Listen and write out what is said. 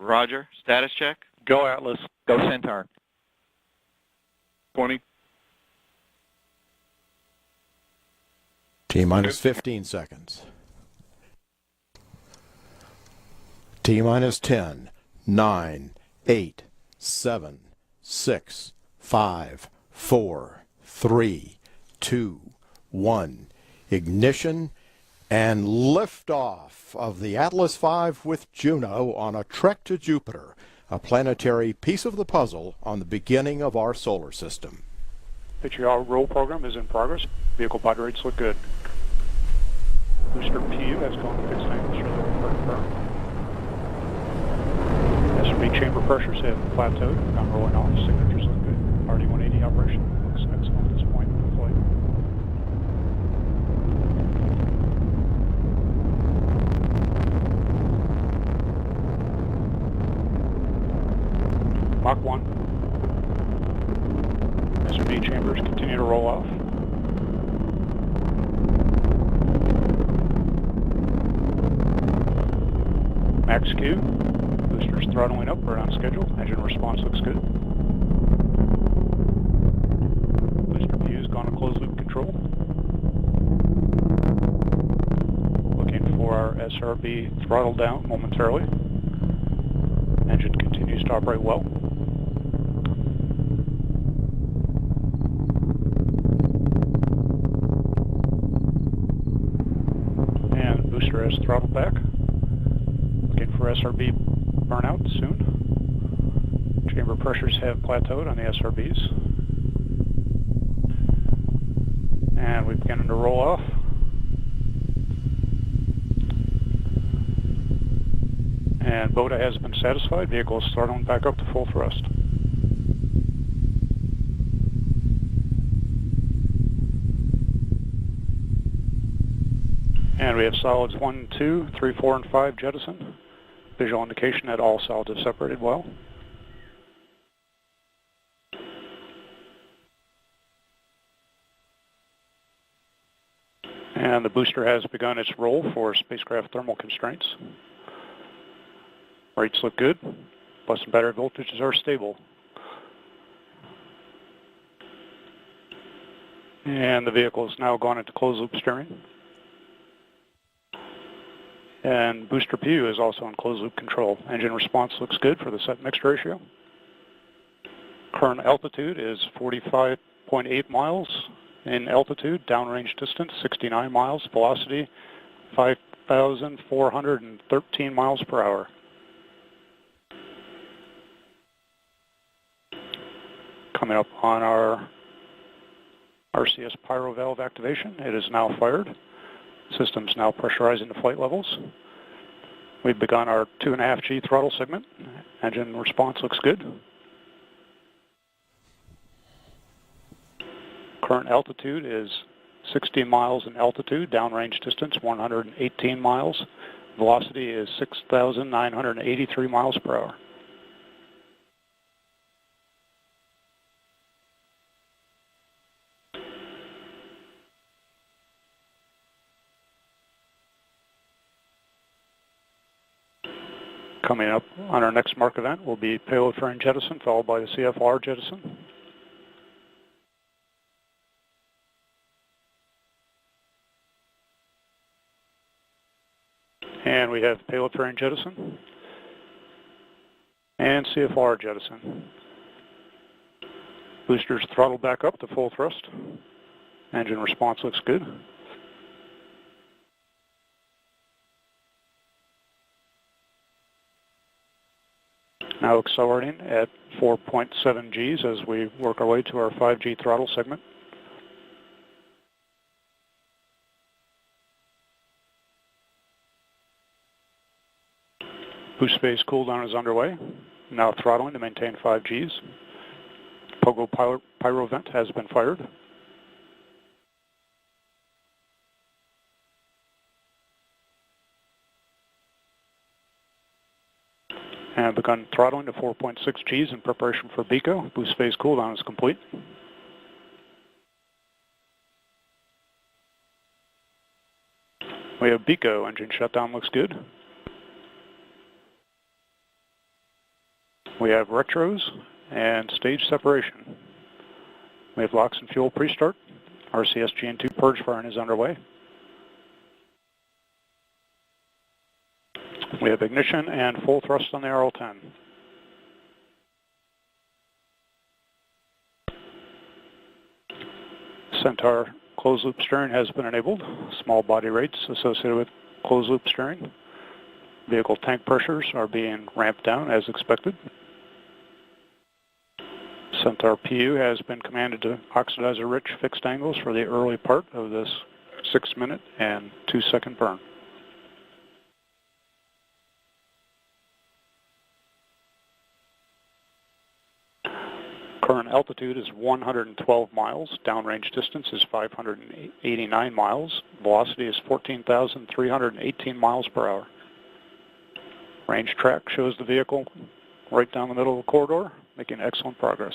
Roger. Status check. Go Atlas. Go Centaur. 20. T-minus 15 seconds. T-minus 10, 9, 8, 7, 6, 5, 4, 3, 2, 1. Ignition and liftoff of the Atlas V with Juno on a trek to Jupiter, a planetary piece of the puzzle on the beginning of our solar system. Our roll program is in progress. Vehicle body rates look good. Booster PU has gone to fixed angle, shows over confirmed. SRB chamber pressures have plateaued, gone rolling off, signatures look good. RD-180 operation looks excellent at this point in the flight. Mach 1. SRB chambers continue to roll off. Max Q, boosters throttling up, right on schedule. Engine response looks good. Booster P has gone to closed loop control. Looking for our SRB throttle down momentarily. Engine continues to operate well. And booster has throttled back. Looking for SRB burnout soon. Chamber pressures have plateaued on the SRBs. And we're beginning to roll off. And BOTA has been satisfied. Vehicle is throttling back up to full thrust. And we have solids 1, 2, 3, 4, and 5 jettisoned. Visual indication that all solids have separated well. And the booster has begun its roll for spacecraft thermal constraints. Rates look good. Bus and battery voltages are stable. And the vehicle has now gone into closed loop steering. And booster PU is also in closed loop control. Engine response looks good for the set mixed ratio. Current altitude is 45.8 miles in altitude, downrange distance 69 miles, velocity 5,413 miles per hour. Coming up on our RCS pyro valve activation, it is now fired. System's now pressurizing to flight levels. We've begun our 2.5 G throttle segment. Engine response looks good. Current altitude is 60 miles in altitude, downrange distance 118 miles. Velocity is 6,983 miles per hour. Coming up on our next mark event will be payload fairing jettison, followed by the CFR jettison. And we have payload fairing jettison and CFR jettison. Boosters throttle back up to full thrust. Engine response looks good. Now accelerating at 4.7 Gs as we work our way to our 5G throttle segment. Boost phase cooldown is underway. Now throttling to maintain 5 Gs. Pogo pyro vent has been fired. And begun throttling to 4.6 Gs in preparation for BECO. Boost phase cooldown is complete. We have BECO. Engine shutdown looks good. We have retros and stage separation. We have LOX and fuel pre-start. RCS GN2 purge firing is underway. We have ignition and full thrust on the RL-10. Centaur closed loop steering has been enabled. Small body rates associated with closed loop steering. Vehicle tank pressures are being ramped down as expected. Centaur PU has been commanded to oxidizer-rich fixed angles for the early part of this 6-minute and 2-second burn. Current altitude is 112 miles. Downrange distance is 589 miles. Velocity is 14,318 miles per hour. Range track shows the vehicle right down the middle of the corridor, making excellent progress.